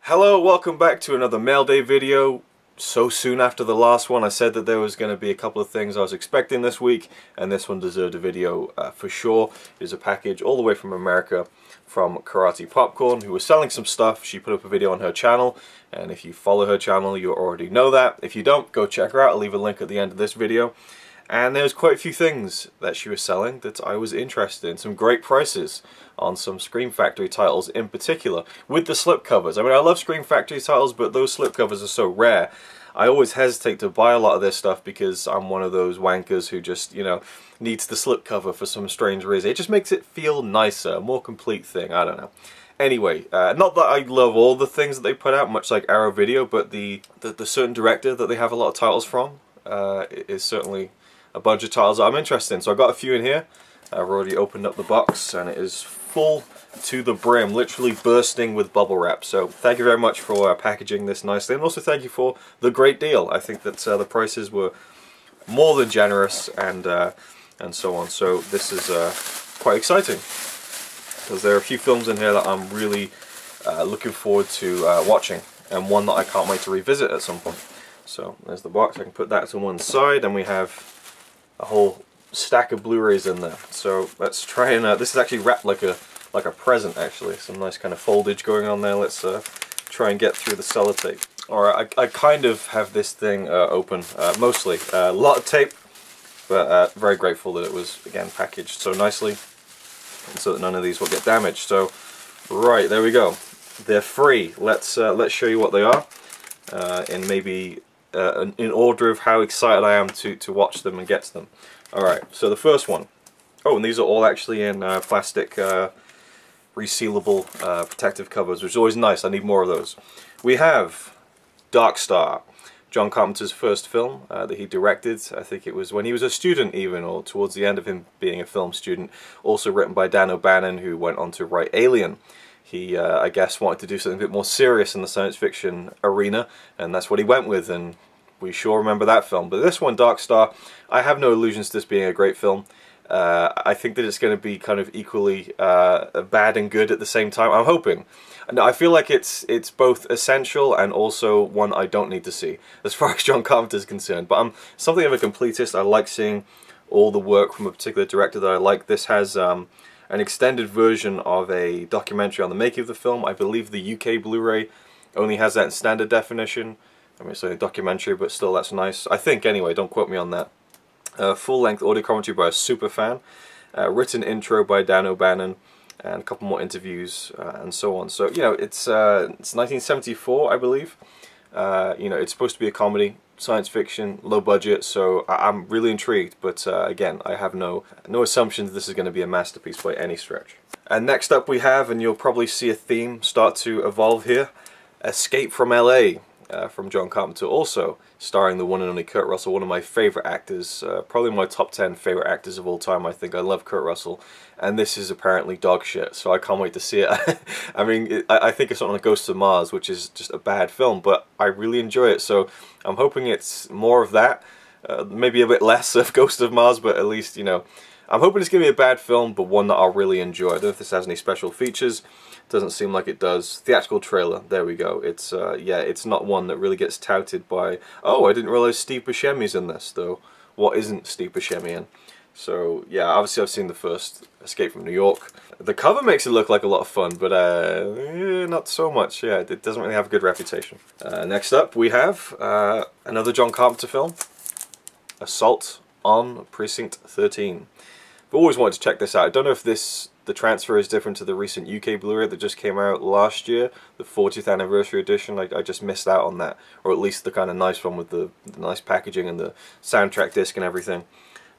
Hello, welcome back to another Mail Day video. So soon after the last one, I said that there was going to be a couple of things I was expecting this week, and this one deserved a video for sure. It is a package all the way from America from Karate Popcorn, who was selling some stuff. She put up a video on her channel, and if you follow her channel, you already know that. If you don't, go check her out. I'll leave a link at the end of this video. And there's quite a few things that she was selling that I was interested in. Some great prices on some Scream Factory titles in particular, with the slipcovers. I mean, I love Scream Factory titles, but those slipcovers are so rare. I always hesitate to buy a lot of this stuff because I'm one of those wankers who just, you know, needs the slipcover for some strange reason. It just makes it feel nicer, a more complete thing, I don't know. Anyway, not that I love all the things that they put out, much like Arrow Video, but the certain director that they have a lot of titles from is certainly a bunch of titles that I'm interested in. So I've got a few in here. I've already opened up the box and it is full to the brim, literally bursting with bubble wrap. So thank you very much for packaging this nicely, and also thank you for the great deal. I think that the prices were more than generous and so on. So this is quite exciting because there are a few films in here that I'm really looking forward to watching, and one that I can't wait to revisit at some point. So there's the box. I can put that to one side, and we have a whole stack of Blu-rays in there. So let's try and this is actually wrapped like a present, actually. Some nice kind of foldage going on there. Let's try and get through the sellotape. Alright, I kind of have this thing open, mostly. A lot of tape, but very grateful that it was, again, packaged so nicely, and so that none of these will get damaged. So, right, there we go. They're free. Let's show you what they are, in maybe in order of how excited I am to watch them and get to them. Alright, so the first one. Oh, and these are all actually in plastic resealable protective covers, which is always nice. I need more of those. We have Dark Star, John Carpenter's first film that he directed. I think it was when he was a student even, or towards the end of him being a film student. Also written by Dan O'Bannon, who went on to write Alien. He, I guess, wanted to do something a bit more serious in the science fiction arena, and that's what he went with, and we sure remember that film. But this one, Dark Star, I have no illusions to this being a great film. I think that it's going to be kind of equally bad and good at the same time. I'm hoping. And I feel like it's both essential and also one I don't need to see, as far as John Carpenter is concerned. But I'm something of a completist. I like seeing all the work from a particular director that I like. This has an extended version of a documentary on the making of the film. I believe the UK Blu-ray only has that in standard definition. I mean, it's a documentary, but still, that's nice. I think, anyway, don't quote me on that. Full-length audio commentary by a super fan. Written intro by Dan O'Bannon, and a couple more interviews, and so on. So, you know, it's 1974, I believe. You know, it's supposed to be a comedy, science fiction, low budget, so I'm really intrigued. But, again, I have no assumptions this is going to be a masterpiece by any stretch. And next up we have, and you'll probably see a theme start to evolve here, Escape from LA. From John Carpenter, also starring the one and only Kurt Russell, one of my favourite actors, probably my top 10 favourite actors of all time. I think I love Kurt Russell, and this is apparently dog shit, so I can't wait to see it. I mean, I think it's something like Ghosts of Mars, which is just a bad film, but I really enjoy it, so I'm hoping it's more of that, maybe a bit less of Ghost of Mars, but at least, you know, I'm hoping it's going to be a bad film, but one that I'll really enjoy. I don't know if this has any special features. Doesn't seem like it does. Theatrical trailer, there we go. It's yeah, it's not one that really gets touted by, oh, I didn't realize Steve Buscemi's in this, though. What isn't Steve Buscemi in? So yeah, obviously I've seen the first, Escape from New York. The cover makes it look like a lot of fun, but not so much. Yeah, it doesn't really have a good reputation. Next up we have another John Carpenter film, Assault on Precinct 13. I've always wanted to check this out. I don't know if the transfer is different to the recent UK Blu-ray that just came out last year, the 40th anniversary edition. I just missed out on that, or at least the kind of nice one with the nice packaging and the soundtrack disc and everything.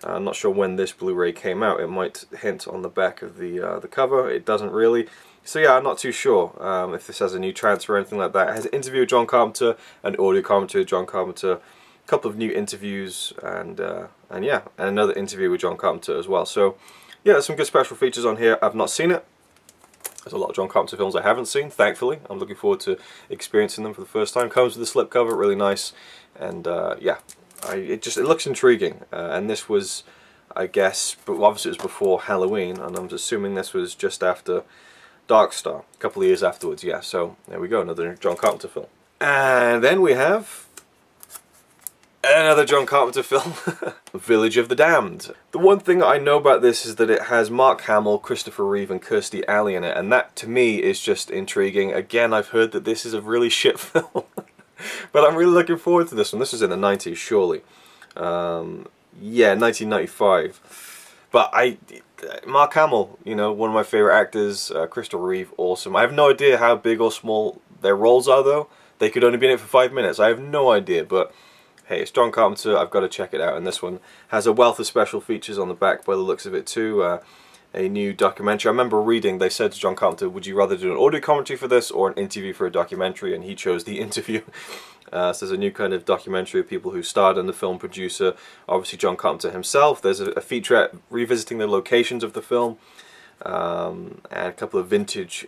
I'm not sure when this Blu-ray came out. It might hint on the back of the cover. It doesn't really. So yeah, I'm not too sure if this has a new transfer or anything like that. It has an interview with John Carpenter, an audio commentary with John Carpenter, a couple of new interviews, and yeah, and another interview with John Carpenter as well. So yeah, there's some good special features on here. I've not seen it. There's a lot of John Carpenter films I haven't seen, thankfully. I'm looking forward to experiencing them for the first time. Comes with a slipcover, really nice, and yeah, it looks intriguing. And this was, I guess, but obviously it was before Halloween, and I'm assuming this was just after Dark Star, a couple of years afterwards, yeah. So there we go, another John Carpenter film. And then we have another John Carpenter film, Village of the Damned. The one thing I know about this is that it has Mark Hamill, Christopher Reeve and Kirstie Alley in it, and that to me is just intriguing. Again, I've heard that this is a really shit film, but I'm really looking forward to this one. This was in the 90s, surely. Yeah, 1995. But Mark Hamill, you know, one of my favourite actors, Christopher Reeve, awesome. I have no idea how big or small their roles are, though. They could only be in it for 5 minutes. I have no idea, but hey, it's John Carpenter, I've got to check it out. And this one has a wealth of special features on the back by the looks of it too. A new documentary. I remember reading, they said to John Carpenter, would you rather do an audio commentary for this or an interview for a documentary? And he chose the interview. So there's a new kind of documentary of people who starred in the film, producer, obviously John Carpenter himself. There's a featurette revisiting the locations of the film. And a couple of vintage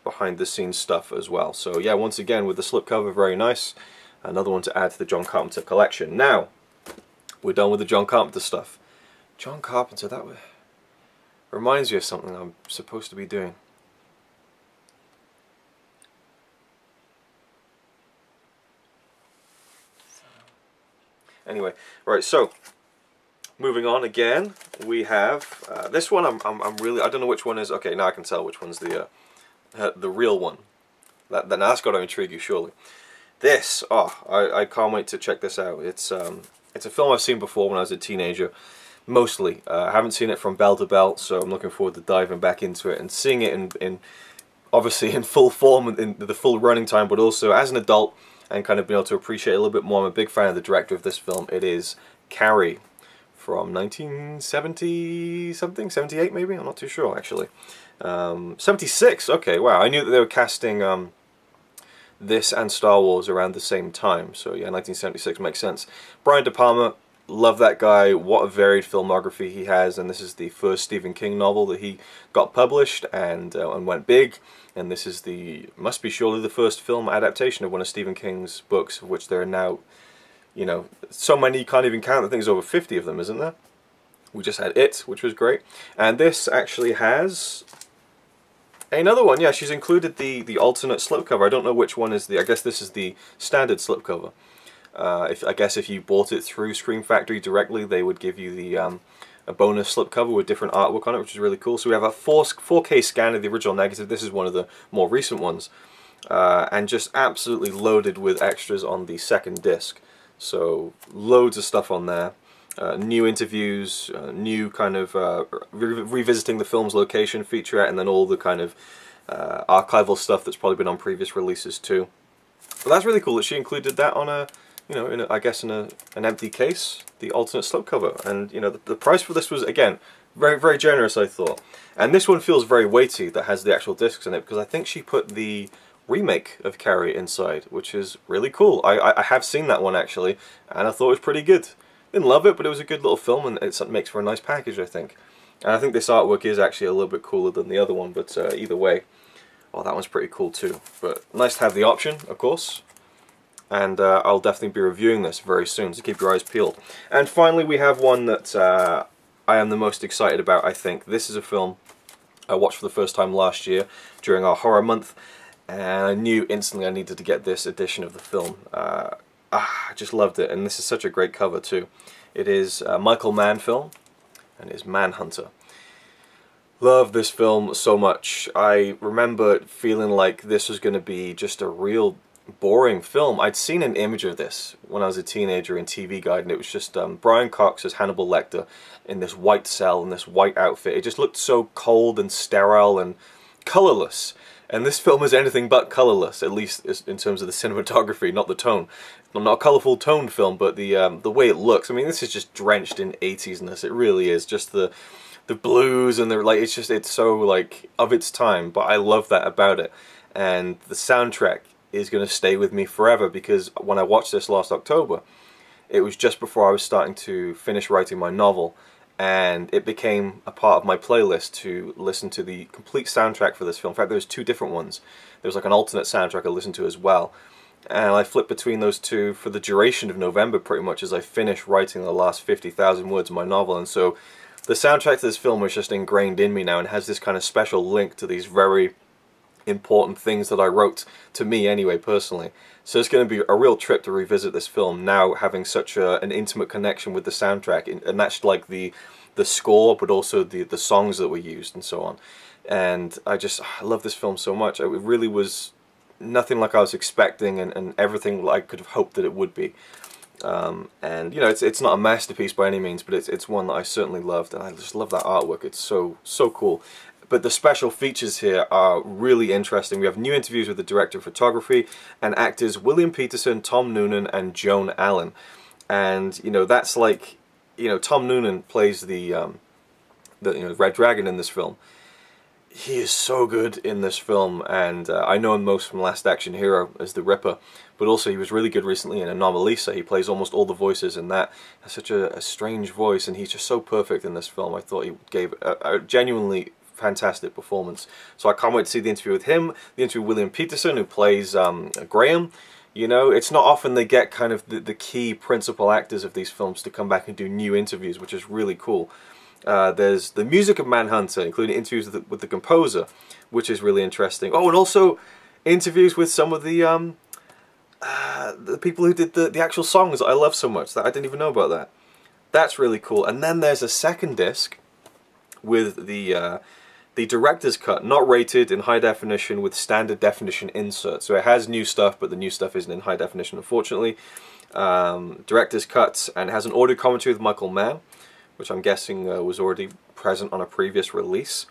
behind the scenes stuff as well. So yeah, once again with the slipcover, very nice. Another one to add to the John Carpenter collection. Now, we're done with the John Carpenter stuff. John Carpenter, that reminds you of something I'm supposed to be doing. Anyway, right, so moving on again, we have this one. I'm really, I don't know which one is. Okay, now I can tell which one's the real one. That's got to intrigue you, surely. This, I can't wait to check this out. It's a film I've seen before when I was a teenager, mostly. I haven't seen it from bell to bell, so I'm looking forward to diving back into it and seeing it in obviously in full form, in the full running time, but also as an adult and kind of being able to appreciate it a little bit more. I'm a big fan of the director of this film. It is Carrie from 1970 something, 78 maybe. I'm not too sure actually. 76. Okay, wow. I knew that they were casting this and Star Wars around the same time, so yeah, 1976 makes sense. Brian De Palma, love that guy. What a varied filmography he has, and this is the first Stephen King novel that he got published and went big. And this is must be surely the first film adaptation of one of Stephen King's books, of which there are now, you know, so many you can't even count. I think there's over 50 of them, isn't there? We just had It, which was great, and this actually has another one. Yeah, she's included the alternate slipcover. I don't know which one is I guess this is the standard slipcover. I guess if you bought it through Scream Factory directly, they would give you a bonus slipcover with different artwork on it, which is really cool. So we have a 4K scan of the original negative. This is one of the more recent ones, and just absolutely loaded with extras on the second disc. So loads of stuff on there. New interviews, new kind of revisiting the film's location featurette, and then all the kind of archival stuff that's probably been on previous releases too. But that's really cool that she included that on a, you know, I guess in an empty case, the alternate slipcover. And you know, the price for this was again very, very generous, I thought. And this one feels very weighty, that has the actual discs in it, because I think she put the remake of Carrie inside, which is really cool. I have seen that one actually, and I thought it was pretty good. Didn't love it, but it was a good little film, and it makes for a nice package, I think. And I think this artwork is actually a little bit cooler than the other one, but either way, well, that one's pretty cool too. But nice to have the option, of course. And I'll definitely be reviewing this very soon, so keep your eyes peeled. And finally, we have one that I am the most excited about, I think. This is a film I watched for the first time last year during our horror month, and I knew instantly I needed to get this edition of the film. I just loved it, and this is such a great cover too. It is a Michael Mann film, and it is Manhunter. Love this film so much. I remember feeling like this was going to be just a real boring film. I'd seen an image of this when I was a teenager in TV Guide, and it was just Brian Cox as Hannibal Lecter in this white cell, in this white outfit. It just looked so cold and sterile and colourless. And this film is anything but colourless, at least in terms of the cinematography, not the tone. Not a colourful toned film, but the way it looks. I mean, this is just drenched in 80s-ness. It really is. Just the blues and the it's so like of its time. But I love that about it. And the soundtrack is going to stay with me forever, because when I watched this last October, it was just before I was starting to finish writing my novel. And it became a part of my playlist to listen to the complete soundtrack for this film. In fact, there was two different ones. There was like an alternate soundtrack I listened to as well. And I flipped between those two for the duration of November, pretty much, as I finished writing the last 50,000 words of my novel. And so the soundtrack to this film was just ingrained in me now, and has this kind of special link to these very important things that I wrote, to me anyway, personally. So it's going to be a real trip to revisit this film now, having such an intimate connection with the soundtrack, and that's like the score, but also the songs that were used and so on. And I love this film so much. It really was nothing like I was expecting, and everything I could have hoped that it would be. And you know, it's not a masterpiece by any means, but it's one that I certainly loved, and I just love that artwork. It's so cool. But the special features here are really interesting. We have new interviews with the director of photography and actors William Petersen, Tom Noonan, and Joan Allen. And you know, that's like, you know, Tom Noonan plays the Red Dragon in this film. He is so good in this film, and I know him most from Last Action Hero as the Ripper, but also he was really good recently in Anomalisa. He plays almost all the voices in that. Has such a strange voice, and he's just so perfect in this film. I thought he gave a genuinely fantastic performance. So I can't wait to see the interview with him, the interview with William Petersen, who plays Graham. You know, it's not often they get kind of the key principal actors of these films to come back and do new interviews, which is really cool. There's the music of Manhunter, including interviews with the composer, which is really interesting. Oh, and also interviews with some of the people who did the actual songs that I love so much. That I didn't even know about that. That's really cool. And then there's a second disc with the director's cut, not rated, in high definition with standard definition insert. So it has new stuff, but the new stuff isn't in high definition, unfortunately. Director's cut, and it has an audio commentary with Michael Mann, which I'm guessing was already present on a previous release.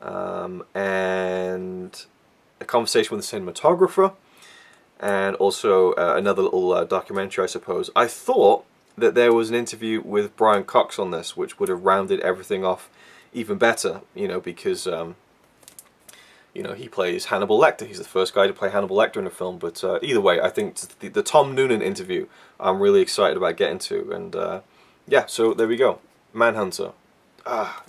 And a conversation with the cinematographer, and also another little documentary, I suppose. I thought that there was an interview with Brian Cox on this, which would have rounded everything off even better, you know, because you know, he plays Hannibal Lecter. He's the first guy to play Hannibal Lecter in a film. But either way, I think the Tom Noonan interview I'm really excited about getting to. And yeah, so there we go, Manhunter.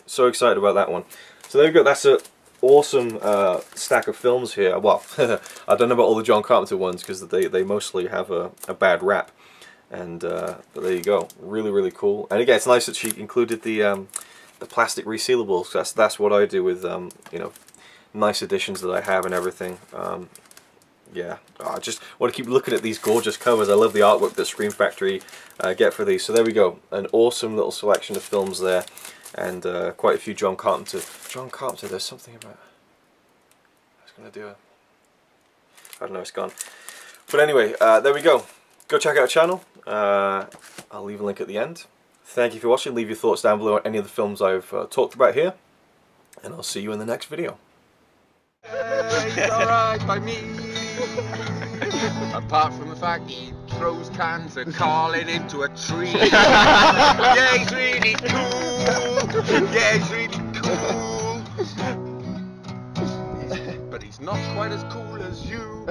So excited about that one. So there we go. That's an awesome stack of films here. Well, I don't know about all the John Carpenter ones, because they mostly have a bad rap. And but there you go, really cool. And again, it's nice that she included the plastic resealables. That's what I do with you know, nice additions that I have and everything. Yeah, I just want to keep looking at these gorgeous covers. I love the artwork that Scream Factory get for these. So there we go, an awesome little selection of films there, and quite a few John Carpenter. John Carpenter, there's something about. I was gonna do it. I don't know, it's gone. But anyway, there we go. Go check out our channel. I'll leave a link at the end. Thank you for watching. Leave your thoughts down below on any of the films I've talked about here, and I'll see you in the next video. He's alright by me. Apart from the fact he throws cans of Carlin into a tree. Yeah, he's really cool. Yeah, he's really cool. But he's not quite as cool as you.